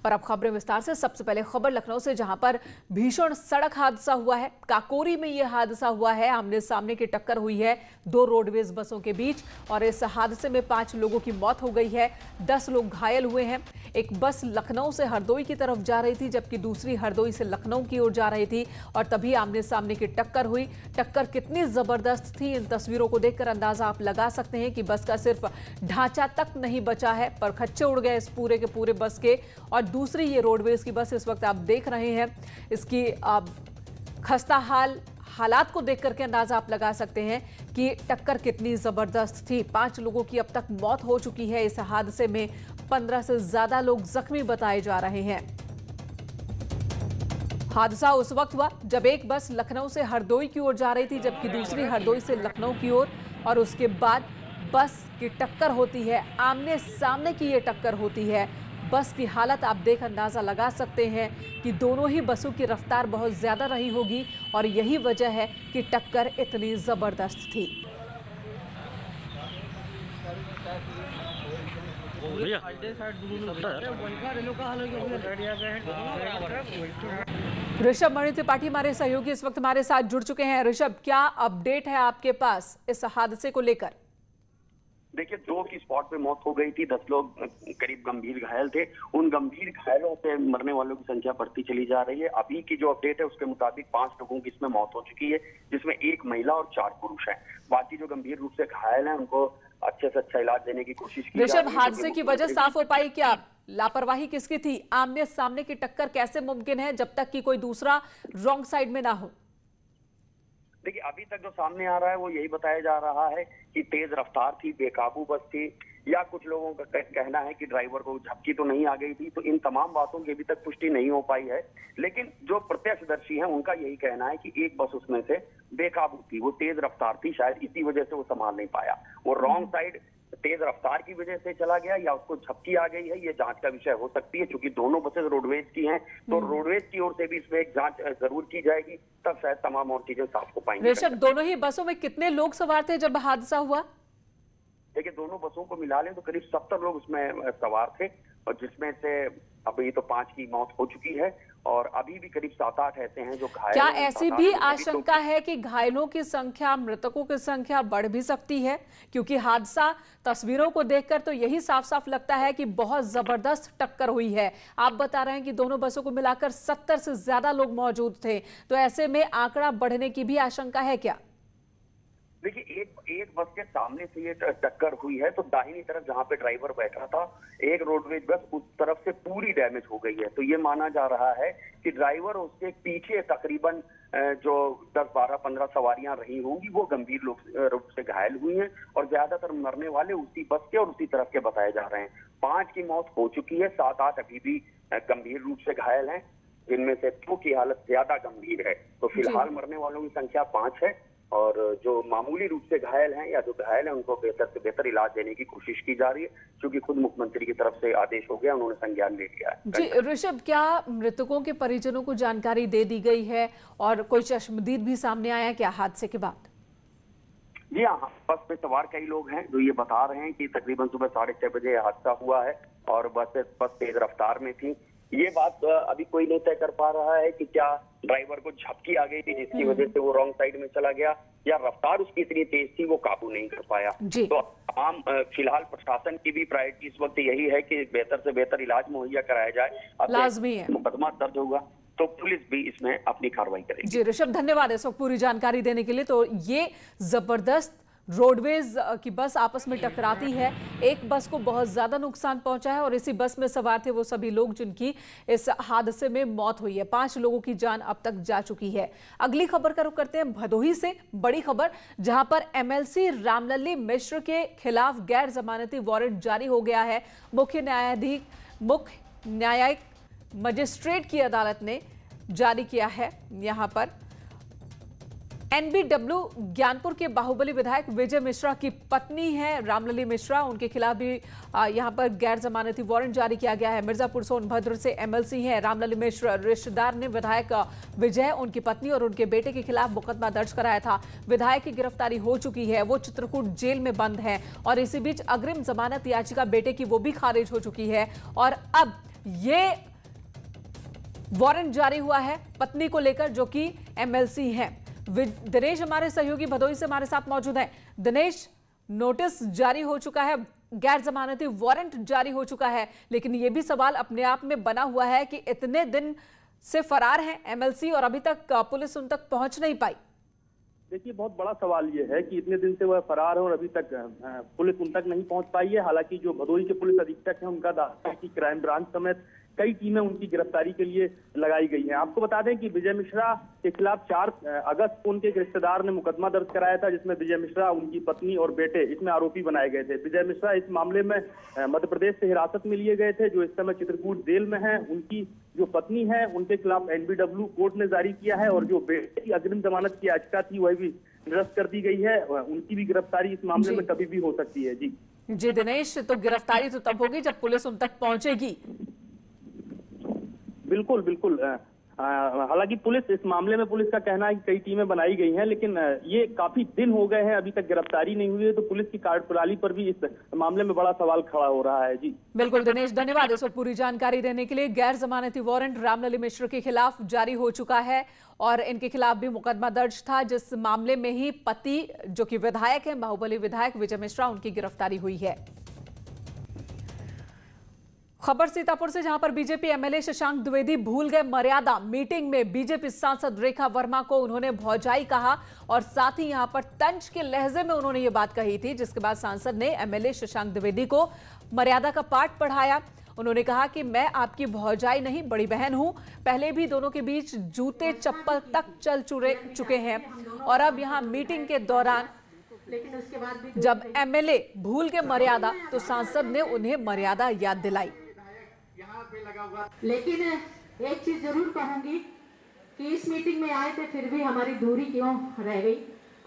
पर अब खबरें विस्तार से। सबसे पहले खबर लखनऊ से, जहां पर भीषण सड़क हादसा हुआ है। काकोरी में यह हादसा हुआ है। आमने सामने की टक्कर हुई है दो रोडवेज बसों के बीच और इस हादसे में 5 लोगों की मौत हो गई है, 10 लोग घायल हुए हैं। एक बस लखनऊ से हरदोई की तरफ जा रही थी, जबकि दूसरी हरदोई से लखनऊ की ओर जा रही थी और तभी आमने सामने की टक्कर हुई। टक्कर कितनी जबरदस्त थी, इन तस्वीरों को देखकर अंदाजा आप लगा सकते हैं कि बस का सिर्फ ढांचा तक नहीं बचा है, पर खच्चे उड़ गए इस पूरे के पूरे बस के। और दूसरी ये रोडवेज की बस इस वक्त आप देख रहे हैं, इसकी खस्ता हालात को देख करके अंदाजा आप लगा सकते हैं कि टक्कर कितनी जबरदस्त थी। 5 लोगों की अब तक मौत हो चुकी है इस हादसे में, 15 से ज्यादा लोग जख्मी बताए जा रहे हैं। हादसा उस वक्त हुआ जब एक बस लखनऊ से हरदोई की ओर जा रही थी, जबकि दूसरी हरदोई से लखनऊ की ओर, और उसके बाद बस की टक्कर होती है। आमने सामने की ये टक्कर होती है। बस की हालत आप देख अंदाजा लगा सकते हैं कि दोनों ही बसों की रफ्तार बहुत ज्यादा रही होगी और यही वजह है कि टक्कर इतनी जबरदस्त थी। ऋषभ मणि त्रिपाठी हमारे सहयोगी इस वक्त हमारे साथ जुड़ चुके हैं। ऋषभ, क्या अपडेट है आपके पास इस हादसे को लेकर? देखिए, 2 की स्पॉट पे मौत हो गई थी, 10 लोग करीब गंभीर घायल थे। उन गंभीर घायलों से मरने वालों की संख्या बढ़ती चली जा रही है। अभी की जो अपडेट है उसके मुताबिक 5 लोगों की इसमें मौत हो चुकी है, जिसमें 1 महिला और 4 पुरुष हैं। बाकी जो गंभीर रूप से घायल हैं उनको अच्छे से अच्छा इलाज देने की कोशिश की जा रही है। ऋषभ, हादसे की वजह साफ हो पाई क्या? लापरवाही किसकी थी? आमने सामने की टक्कर कैसे मुमकिन है जब तक कि कोई दूसरा रॉन्ग साइड में ना हो? देखिए, अभी तक जो सामने आ रहा है वो यही बताया जा रहा है कि तेज रफ्तार थी, बेकाबू बस थी, या कुछ लोगों का कहना है कि ड्राइवर को झपकी तो नहीं आ गई थी। तो इन तमाम बातों की अभी तक पुष्टि नहीं हो पाई है, लेकिन जो प्रत्यक्षदर्शी हैं उनका यही कहना है कि एक बस उसमें से बेकाबू थी, वो तेज रफ्तार थी, शायद इसी वजह से वो संभाल नहीं पाया। वो रॉन्ग साइड तेज रफ्तार की वजह से चला गया या उसको झपकी आ गई है, ये जांच का विषय हो सकती है। क्योंकि दोनों बसेस रोडवेज की हैं, तो रोडवेज की ओर से भी इसमें एक जांच जरूर की जाएगी, तब शायद तमाम और चीजें साफ हो पाएंगी। ऋषभ, दोनों ही बसों में कितने लोग सवार थे जब हादसा हुआ? देखिए, दोनों बसों को मिला लें तो करीब 70 लोग उसमें सवार थे, और जिसमें से अभी तो 5 की मौत हो चुकी है और अभी भी करीब 7-8 ऐसे हैं जो घायल। क्या ऐसी भी आशंका है कि घायलों की संख्या, मृतकों की संख्या बढ़ भी सकती है? क्योंकि हादसा तस्वीरों को देखकर तो यही साफ साफ लगता है कि बहुत जबरदस्त टक्कर हुई है। आप बता रहे हैं कि दोनों बसों को मिलाकर 70 से ज्यादा लोग मौजूद थे, तो ऐसे में आंकड़ा बढ़ने की भी आशंका है क्या? देखिए, एक बस के सामने से ये टक्कर हुई है, तो दाहिनी तरफ जहां पे ड्राइवर बैठा था, एक रोडवेज बस उस तरफ से पूरी डैमेज हो गई है। तो ये माना जा रहा है कि ड्राइवर उसके पीछे तकरीबन जो 10, 12, 15 सवारियां रही होंगी वो गंभीर रूप से घायल हुई हैं, और ज्यादातर मरने वाले उसी बस के और उसी तरफ के बताए जा रहे हैं। 5 की मौत हो चुकी है, 7-8 अभी भी गंभीर रूप से घायल हैं, जिनमें से 2 की हालत ज्यादा गंभीर है। तो फिलहाल मरने वालों की संख्या 5 है, और जो मामूली रूप से घायल हैं या जो घायल हैं उनको बेहतर से बेहतर इलाज देने की कोशिश की जा रही है, क्योंकि खुद मुख्यमंत्री की तरफ से आदेश हो गया, उन्होंने संज्ञान ले लिया है। जी ऋषभ, क्या मृतकों के परिजनों को जानकारी दे दी गई है और कोई चश्मदीद भी सामने आया क्या हादसे के बाद? जी हाँ, बस पे सवार कई लोग हैं जो ये बता रहे हैं कि तकरीबन सुबह 6:30 बजे हादसा हुआ है और बस तेज रफ्तार में थी। ये बात अभी कोई नहीं तय कर पा रहा है कि क्या ड्राइवर को झपकी आ गई थी जिसकी वजह से वो रॉन्ग साइड में चला गया, या रफ्तार उसकी इतनी तेज थी वो काबू नहीं कर पाया। तो आम फिलहाल प्रशासन की भी प्रायोरिटी इस वक्त यही है कि बेहतर से बेहतर इलाज मुहैया कराया जाए। लाजमी है। मुकदमा दर्ज होगा तो पुलिस भी इसमें अपनी कार्रवाई करेगी। जी ऋषभ, धन्यवाद इस वक्त पूरी जानकारी देने के लिए। तो ये जबरदस्त रोडवेज की बस आपस में टकराती है, एक बस को बहुत ज्यादा नुकसान पहुंचा है और इसी बस में सवार थे वो सभी लोग जिनकी इस हादसे में मौत हुई है। 5 लोगों की जान अब तक जा चुकी है। अगली खबर का रुख करते हैं भदोही से। बड़ी खबर, जहां पर एमएलसी रामलली मिश्र के खिलाफ गैर जमानती वारंट जारी हो गया है। मुख्य न्यायिक मजिस्ट्रेट की अदालत ने जारी किया है। यहां पर एनबीडब्ल्यू ज्ञानपुर के बाहुबली विधायक विजय मिश्रा की पत्नी है रामलली मिश्रा, उनके खिलाफ भी यहां पर गैर जमानती वारंट जारी किया गया है। मिर्जापुर सोनभद्र से एमएलसी हैं रामलली मिश्रा। रिश्तेदार ने विधायक विजय, उनकी पत्नी और उनके बेटे के खिलाफ मुकदमा दर्ज कराया था। विधायक की गिरफ्तारी हो चुकी है, वो चित्रकूट जेल में बंद है और इसी बीच अग्रिम जमानत याचिका बेटे की वो भी खारिज हो चुकी है। और अब ये वारंट जारी हुआ है पत्नी को लेकर, जो कि एमएलसी हैं। दिनेश हमारे सहयोगी भदोही से हमारे साथ मौजूद हैं। दिनेश, नोटिस जारी हो चुका है, गैर जमानती वारंट जारी हो चुका है, लेकिन यह भी सवाल अपने आप में बना हुआ है कि इतने दिन से फरार हैं एमएलसी और अभी तक पुलिस उन तक पहुंच नहीं पाई। देखिए, बहुत बड़ा सवाल ये है कि इतने दिन से वह फरार है और अभी तक पुलिस उन तक नहीं पहुंच पाई है। हालांकि जो भदोही के पुलिस अधीक्षक हैं, उनका दावा है कि क्राइम ब्रांच समेत कई टीमें उनकी गिरफ्तारी के लिए लगाई गई हैं। आपको बता दें कि विजय मिश्रा के खिलाफ 4 अगस्त को उनके एक रिश्तेदार ने मुकदमा दर्ज कराया था, जिसमें विजय मिश्रा, उनकी पत्नी और बेटे इसमें आरोपी बनाए गए थे। विजय मिश्रा इस मामले में मध्य प्रदेश से हिरासत में लिए गए थे, जो इस समय चित्रकूट जेल में है। उनकी जो पत्नी है, उनके खिलाफ एनबीडब्ल्यू कोर्ट ने जारी किया है और जो बेटे की अग्रिम जमानत की याचिका थी, वह भी निरस्त कर दी गई है। उनकी भी गिरफ्तारी इस मामले में कभी भी हो सकती है। जी दिनेश, तो गिरफ्तारी तो तब होगी जब पुलिस उन तक पहुंचेगी। बिल्कुल। हालांकि पुलिस इस मामले में, पुलिस का कहना है कि कई टीमें बनाई गई हैं, लेकिन ये काफी दिन हो गए हैं, अभी तक गिरफ्तारी नहीं हुई है, तो पुलिस की कार्यप्रणाली पर भी इस मामले में बड़ा सवाल खड़ा हो रहा है। जी बिल्कुल दिनेश, धन्यवाद इस वक्त पूरी जानकारी देने के लिए। गैर जमानती वारंट रामलली मिश्र के खिलाफ जारी हो चुका है और इनके खिलाफ भी मुकदमा दर्ज था, जिस मामले में ही पति जो कि विधायक है, बाहुबली विधायक विजय मिश्रा, उनकी गिरफ्तारी हुई है। खबर सीतापुर से, जहां पर बीजेपी एमएलए शशांक द्विवेदी भूल गए मर्यादा। मीटिंग में बीजेपी सांसद रेखा वर्मा को उन्होंने भौजाई कहा और साथ ही यहां पर तंज के लहजे में उन्होंने ये बात कही थी, जिसके बाद सांसद ने एमएलए शशांक द्विवेदी को मर्यादा का पाठ पढ़ाया। उन्होंने कहा कि मैं आपकी भौजाई नहीं, बड़ी बहन हूं। पहले भी दोनों के बीच जूते चप्पल तक चल चुके हैं और अब यहां मीटिंग के दौरान जब एमएलए भूल गए मर्यादा, तो सांसद ने उन्हें मर्यादा याद दिलाई। लेकिन एक चीज जरूर कहूंगी कि इस मीटिंग में आए थे, फिर भी हमारी दूरी क्यों रह गई।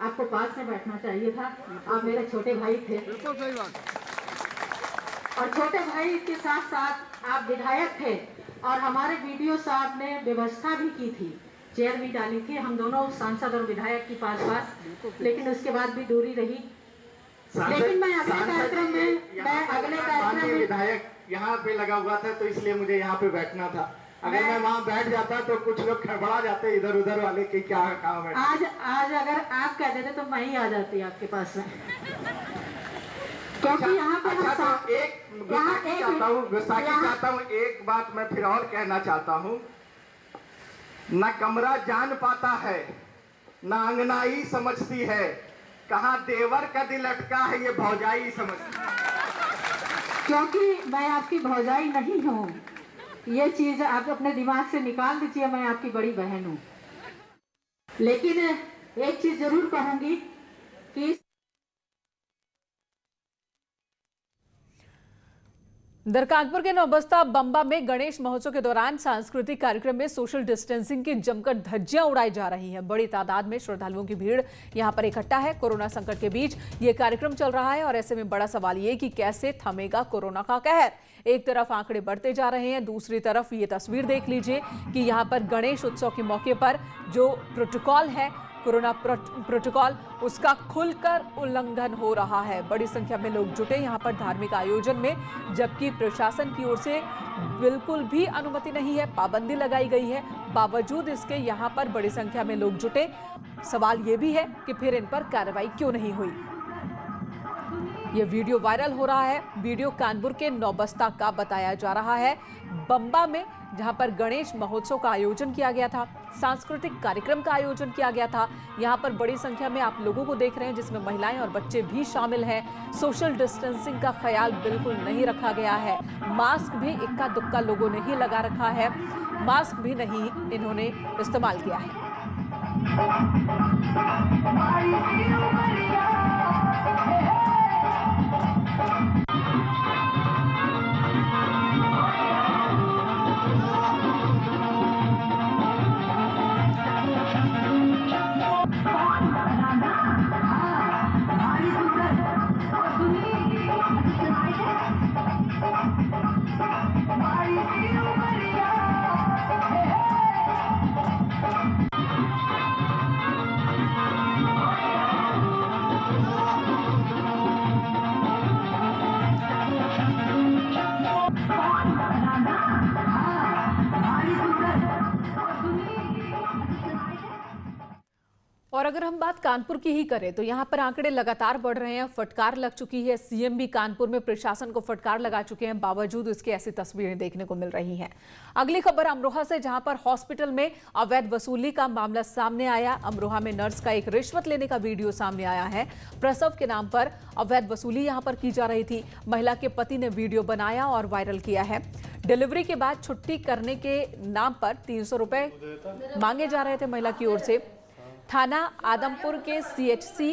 आपको पास में बैठना चाहिए था, आप मेरे छोटे भाई थे। बिल्कुल सही बात। और छोटे भाई के साथ साथ आप विधायक थे और हमारे वीडियो साहब ने व्यवस्था भी की थी, चेयर भी डाली थी, हम दोनों सांसद और विधायक की पास, लेकिन उसके बाद भी दूरी रही। लेकिन मैं अगले कार्यक्रम में विधायक यहाँ पे लगा हुआ था, तो इसलिए मुझे यहाँ पे बैठना था। अगर मैं वहाँ बैठ जाता तो कुछ लोग खड़बड़ा जाते इधर उधर वाले कि क्या काम है। आज अगर आप कह देते तो मैं ही आ जाती आपके पास में, क्योंकि यहाँ पे चाहता हूँ। एक बात मैं फिर और कहना चाहता हूँ, न कमरा जान पाता है, न अंगनाई समझती है, कहाँ देवर का दिल अटका है, ये भौजाई समझती है। क्योंकि मैं आपकी भौजाई नहीं हूँ, ये चीज आप अपने दिमाग से निकाल दीजिए, मैं आपकी बड़ी बहन हूँ। लेकिन एक चीज जरूर कहूंगी कि कानपुर के नौबस्ता बंबा में गणेश महोत्सव के दौरान सांस्कृतिक कार्यक्रम में सोशल डिस्टेंसिंग की जमकर धज्जियां उड़ाई जा रही हैं। बड़ी तादाद में श्रद्धालुओं की भीड़ यहां पर इकट्ठा है। कोरोना संकट के बीच ये कार्यक्रम चल रहा है और ऐसे में बड़ा सवाल ये कि कैसे थमेगा कोरोना का कहर। एक तरफ आंकड़े बढ़ते जा रहे हैं, दूसरी तरफ ये तस्वीर देख लीजिए कि यहां पर गणेश उत्सव के मौके पर जो प्रोटोकॉल है, कोरोना प्रोटोकॉल, उसका खुलकर उल्लंघन हो रहा है। बड़ी संख्या में लोग जुटे यहां पर धार्मिक आयोजन में, जबकि प्रशासन की ओर से बिल्कुल भी अनुमति नहीं है, पाबंदी लगाई गई है। बावजूद इसके यहां पर बड़ी संख्या में लोग जुटे। सवाल यह भी है कि फिर इन पर कार्रवाई क्यों नहीं हुई। यह वीडियो वायरल हो रहा है। वीडियो कानपुर के नौबस्ता का बताया जा रहा है, बंबा में, जहां पर गणेश महोत्सव का आयोजन किया गया था, सांस्कृतिक कार्यक्रम का आयोजन किया गया था। यहां पर बड़ी संख्या में आप लोगों को देख रहे हैं, जिसमें महिलाएं और बच्चे भी शामिल हैं। सोशल डिस्टेंसिंग का ख्याल बिल्कुल नहीं रखा गया है। मास्क भी इक्का दुक्का लोगों ने ही लगा रखा है, मास्क भी नहीं इन्होंने इस्तेमाल किया है। और अगर हम बात कानपुर की ही करें तो यहां पर आंकड़े लगातार बढ़ रहे हैं। फटकार लग चुकी है। सीएम भी कानपुर में प्रशासन को फटकार लगा चुके हैं, बावजूद इसकी ऐसी तस्वीरें देखने को मिल रही हैं। अगली खबर अमरोहा से, जहां पर हॉस्पिटल में अवैध वसूली का मामला सामने आया। अमरोहा में नर्स का एक रिश्वत लेने का वीडियो सामने आया है। प्रसव के नाम पर अवैध वसूली यहां पर की जा रही थी। महिला के पति ने वीडियो बनाया और वायरल किया है। डिलीवरी के बाद छुट्टी करने के नाम पर 300 रुपए मांगे जा रहे थे महिला की ओर से। थाना आदमपुर के सीएचसी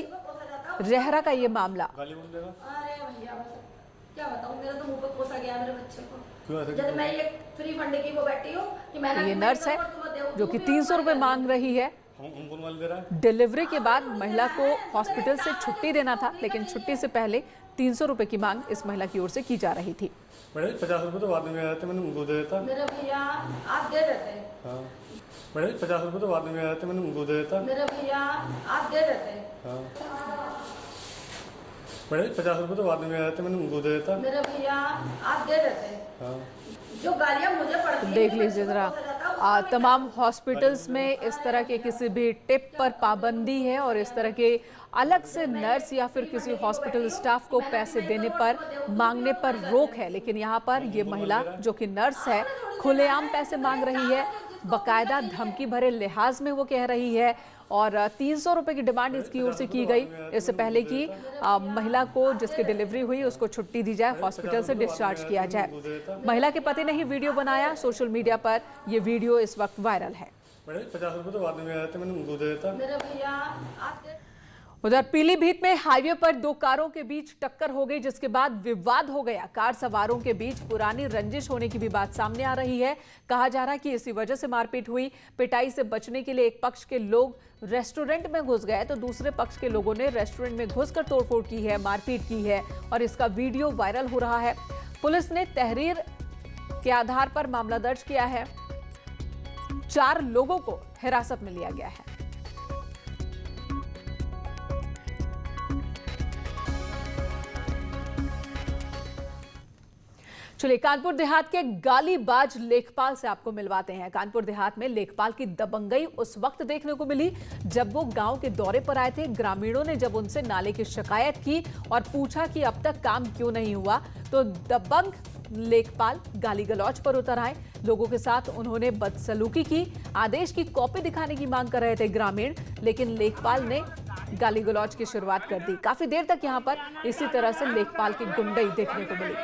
रेहरा का ये मामला। अरे भैया बस क्या बताऊं, मेरा तो मुंह पे कोसा गया मेरे बच्चे को। जब मैं ये फ्री फंड की वो बैठी हूं कि मैंने ये नर्स है जो कि 300 रुपए मांग रही है। डिलीवरी के बाद महिला को हॉस्पिटल से छुट्टी देना था, लेकिन छुट्टी से पहले 300 रुपए की मांग इस महिला की ओर से की जा रही थी। 50 रुपए तो बाद में आते, मैंने उनको दे देता। मेरे भैया आप दे देते। हाँ 50 रुपए तो बाद में आते, मैंने उनको दे देता। मेरे भैया आप दे देते। हाँ 50 रुपए तो बाद में आते, मैंने उनको दे देता। मेरे भैया आप दे देते। हाँ जो गालियां मुझे पड़ती हैं, देख लीजिए जरा, तमाम हॉस्पिटल्स में इस तरह के किसी भी टिप पर पाबंदी है और इस तरह के अलग से नर्स या फिर किसी हॉस्पिटल स्टाफ को पैसे देने पर, मांगने पर रोक है। लेकिन यहाँ पर ये महिला जो कि नर्स है, खुलेआम पैसे मांग रही है। बकायदा धमकी भरे लिहाज में वो कह रही है और 300 रुपए की डिमांड इसकी ओर से की गई। इससे पहले कि महिला को जिसकी डिलीवरी हुई उसको छुट्टी दी जाए, हॉस्पिटल से डिस्चार्ज किया जाए। महिला के पति ने ही वीडियो बनाया। सोशल मीडिया पर ये वीडियो इस वक्त वायरल है। 50 रुपए तो बाद में आते, मैंने उनको दे देता। मेरे भैया आप दे। उधर पीलीभीत में हाईवे पर दो कारों के बीच टक्कर हो गई, जिसके बाद विवाद हो गया। कार सवारों के बीच पुरानी रंजिश होने की भी बात सामने आ रही है। कहा जा रहा है कि इसी वजह से मारपीट हुई। पिटाई से बचने के लिए एक पक्ष के लोग रेस्टोरेंट में घुस गए तो दूसरे पक्ष के लोगों ने रेस्टोरेंट में घुसकर तोड़फोड़ की है, मारपीट की है और इसका वीडियो वायरल हो रहा है। पुलिस ने तहरीर के आधार पर मामला दर्ज किया है। 4 लोगों को हिरासत में लिया गया है। चलिए कानपुर देहात के गालीबाज लेखपाल से आपको मिलवाते हैं। कानपुर देहात में लेखपाल की दबंगई उस वक्त देखने को मिली जब वो गांव के दौरे पर आए थे। ग्रामीणों ने जब उनसे नाले की शिकायत की और पूछा कि अब तक काम क्यों नहीं हुआ, तो दबंग लेखपाल गाली गलौज पर उतर आए। लोगों के साथ उन्होंने बदसलूकी की। आदेश की कॉपी दिखाने की मांग कर रहे थे ग्रामीण, लेकिन लेखपाल ने गाली गलौज की शुरुआत कर दी। काफी देर तक यहां पर इसी तरह से लेखपाल की गुंडई देखने को मिली।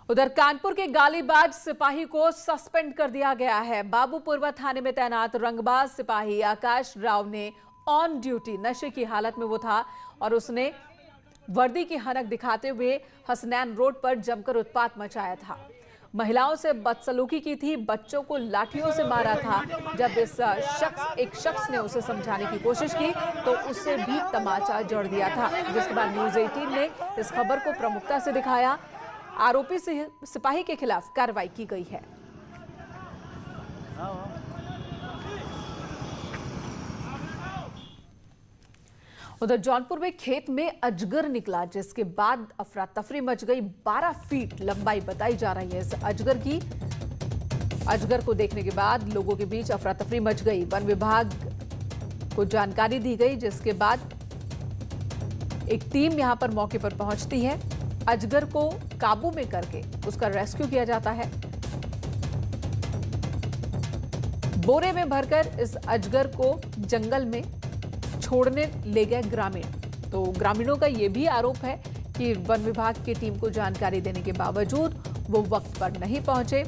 उधर कानपुर के गालीबाज सिपाही को सस्पेंड कर दिया गया है। बाबूपुरवा थाने में तैनात रंगबाज सिपाही आकाश राव ने ऑन ड्यूटी नशे की हालत में वो था और उसने वर्दी की हनक दिखाते हुए हसनैन रोड पर जमकर उत्पात मचाया था। महिलाओं से बदसलूकी की थी, बच्चों को लाठियों से मारा था। जब एक शख्स ने उसे समझाने की कोशिश की तो उसे भी तमाचा जड़ दिया था, जिसके बाद न्यूज़ 18 ने इस खबर को प्रमुखता से दिखाया। आरोपी सिपाही के खिलाफ कार्रवाई की गई है। उधर जौनपुर में खेत में अजगर निकला, जिसके बाद अफरा तफरी मच गई। 12 फीट लंबाई बताई जा रही है इस अजगर की। अजगर को देखने के बाद लोगों के बीच अफरा तफरी मच गई। वन विभाग को जानकारी दी गई, जिसके बाद एक टीम यहां पर मौके पर पहुंचती है। अजगर को काबू में करके उसका रेस्क्यू किया जाता है। बोरे में भरकर इस अजगर को जंगल में छोड़ने ले गए ग्रामीण। तो ग्रामीणों का यह भी आरोप है कि वन विभाग की टीम को जानकारी देने के बावजूद वो वक्त पर नहीं पहुंचे।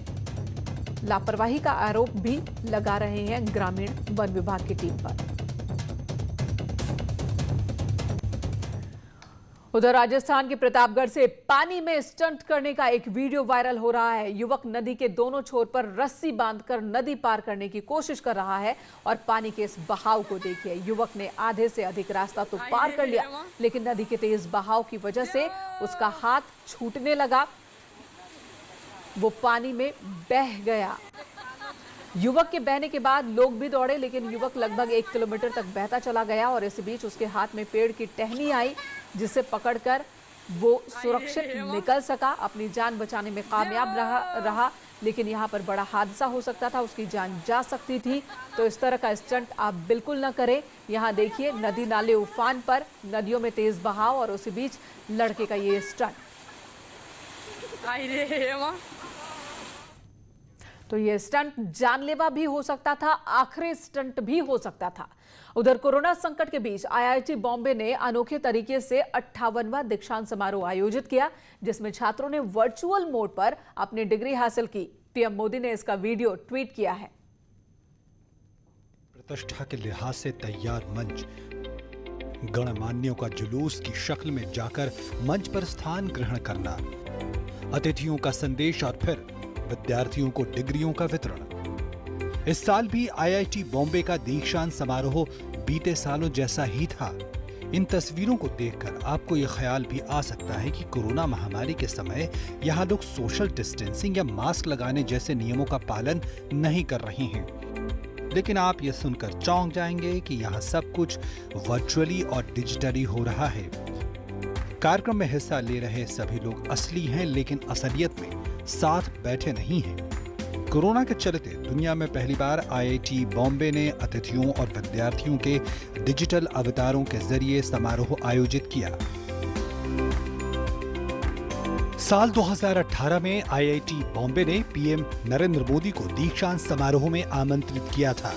लापरवाही का आरोप भी लगा रहे हैं ग्रामीण वन विभाग की टीम पर। उधर राजस्थान के प्रतापगढ़ से पानी में स्टंट करने का एक वीडियो वायरल हो रहा है। युवक नदी के दोनों छोर पर रस्सी बांधकर नदी पार करने की कोशिश कर रहा है और पानी के इस बहाव को देखिए। युवक ने आधे से अधिक रास्ता तो पार कर लिया, लेकिन नदी के तेज बहाव की वजह से उसका हाथ छूटने लगा, वो पानी में बह गया। युवक के बहने के बाद लोग भी दौड़े, लेकिन युवक लगभग 1 किलोमीटर तक बहता चला गया और इस बीच उसके हाथ में पेड़ की टहनी आई, जिसे पकड़कर वो सुरक्षित निकल सका, अपनी जान बचाने में कामयाब रहा, लेकिन यहाँ पर बड़ा हादसा हो सकता था, उसकी जान जा सकती थी। तो इस तरह का स्टंट आप बिल्कुल न करें। यहाँ देखिए नदी नाले उफान पर, नदियों में तेज बहाव और उसी बीच लड़के का ये स्टंट। तो ये स्टंट जानलेवा भी हो सकता था, आखिरी स्टंट भी हो सकता था। उधर कोरोना संकट के बीच आईआईटी बॉम्बे ने अनोखे तरीके से 58वां दीक्षांत समारोह आयोजित किया, जिसमें छात्रों ने वर्चुअल मोड पर अपनी डिग्री हासिल की। पीएम मोदी ने इसका वीडियो ट्वीट किया है। प्रतिष्ठा के लिहाज से तैयार मंच, गणमान्यों का जुलूस की शक्ल में जाकर मंच पर स्थान ग्रहण करना, अतिथियों का संदेश और फिर विद्यार्थियों को डिग्रियों का वितरण। इस साल भी आईआईटी बॉम्बे का दीक्षांत समारोह बीते सालों जैसा ही था। इन तस्वीरों को देखकर आपको यह ख्याल भी आ सकता है कि कोरोना महामारी के समय यहाँ लोग सोशल डिस्टेंसिंग या मास्क लगाने जैसे नियमों का पालन नहीं कर रहे हैं। लेकिन आप ये सुनकर चौंक जाएंगे कि यहाँ सब कुछ वर्चुअली और डिजिटली हो रहा है। कार्यक्रम में हिस्सा ले रहे सभी लोग असली हैं, लेकिन असलियत में साथ बैठे नहीं हैं। कोरोना के चलते दुनिया में पहली बार आईआईटी बॉम्बे ने अतिथियों और विद्यार्थियों के डिजिटल अवतारों के जरिए समारोह आयोजित किया। साल 2018 में आईआईटी बॉम्बे ने पीएम नरेंद्र मोदी को दीक्षांत समारोह में आमंत्रित किया था।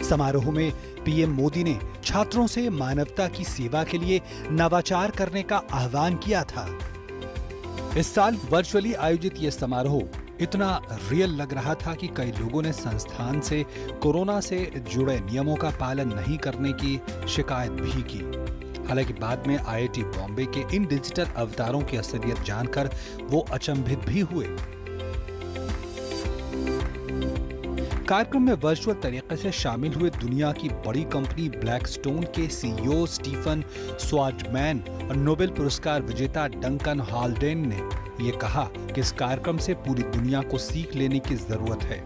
समारोह में पीएम मोदी ने छात्रों से मानवता की सेवा के लिए नवाचार करने का आह्वान किया था। इस साल वर्चुअली आयोजित यह समारोह इतना रियल लग रहा था कि कई लोगों ने संस्थान से कोरोना से जुड़े नियमों का पालन नहीं करने की शिकायत भी की। हालांकि बाद में आईआईटी बॉम्बे के इन डिजिटल अवतारों की असलियत जानकर वो अचंभित भी हुए। कार्यक्रम में वर्चुअल तरीके से शामिल हुए दुनिया की बड़ी कंपनी ब्लैकस्टोन के सीईओ स्टीफन स्वार्ट्जमैन और नोबेल पुरस्कार विजेता डंकन हॉल्डेन ने ये कहा कि इस कार्यक्रम से पूरी दुनिया को सीख लेने की जरूरत है।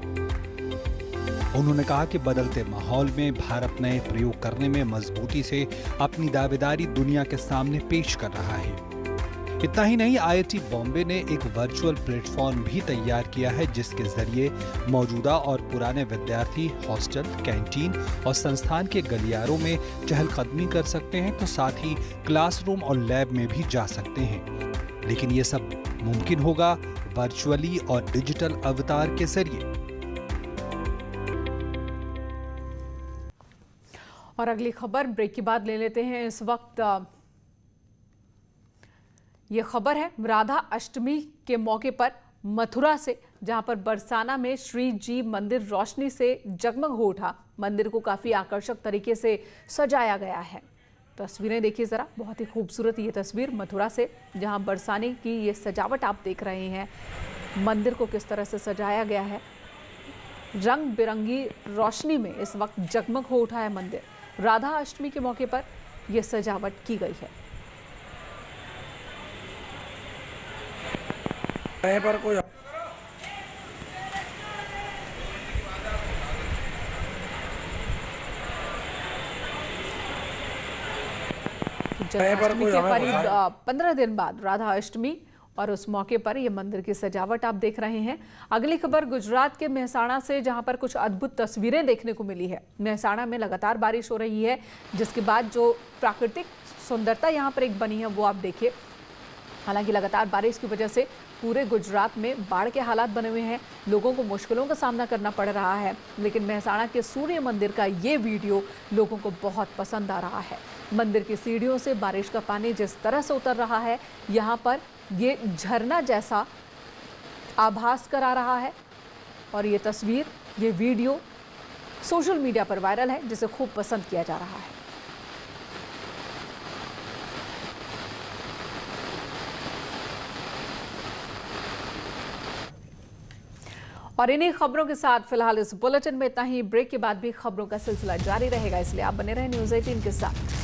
उन्होंने कहा कि बदलते माहौल में भारत नए प्रयोग करने में मजबूती से अपनी दावेदारी दुनिया के सामने पेश कर रहा है। इतना ही नहीं, आईआईटी बॉम्बे ने एक वर्चुअल प्लेटफॉर्म भी तैयार किया है, जिसके जरिए मौजूदा और पुराने विद्यार्थी हॉस्टल, कैंटीन और संस्थान के गलियारों में चहलकदमी कर सकते हैं, तो साथ ही क्लासरूम और लैब में भी जा सकते हैं। लेकिन ये सब मुमकिन होगा वर्चुअली और डिजिटल अवतार के जरिए। और अगली खबर ब्रेक के बाद ले लेते हैं। इस वक्त ये खबर है राधा अष्टमी के मौके पर मथुरा से, जहां पर बरसाना में श्री जी मंदिर रोशनी से जगमग हो उठा। मंदिर को काफी आकर्षक तरीके से सजाया गया है। तस्वीरें देखिए जरा, बहुत ही खूबसूरत ये तस्वीर मथुरा से, जहां बरसाने की ये सजावट आप देख रहे हैं। मंदिर को किस तरह से सजाया गया है, रंग बिरंगी रोशनी में इस वक्त जगमग हो उठा है मंदिर। राधा अष्टमी के मौके पर यह सजावट की गई है। पर कोई जन्माष्टमी के करीब 15 दिन बाद राधा अष्टमी, और उस मौके पर यह मंदिर की सजावट आप देख रहे हैं। अगली खबर गुजरात के मेहसाणा से, जहां पर कुछ अद्भुत तस्वीरें देखने को मिली है। मेहसाणा में लगातार बारिश हो रही है, जिसके बाद जो प्राकृतिक सुंदरता यहां पर एक बनी है वो आप देखिए। हालांकि लगातार बारिश की वजह से पूरे गुजरात में बाढ़ के हालात बने हुए हैं, लोगों को मुश्किलों का सामना करना पड़ रहा है। लेकिन मेहसाणा के सूर्य मंदिर का ये वीडियो लोगों को बहुत पसंद आ रहा है। मंदिर की सीढ़ियों से बारिश का पानी जिस तरह से उतर रहा है, यहाँ पर ये झरना जैसा आभास करा रहा है। और ये तस्वीर, ये वीडियो सोशल मीडिया पर वायरल है, जिसे खूब पसंद किया जा रहा है। और इन्हीं खबरों के साथ फिलहाल इस बुलेटिन में इतना ही। ब्रेक के बाद भी खबरों का सिलसिला जारी रहेगा, इसलिए आप बने रहें न्यूज़ 18 के साथ।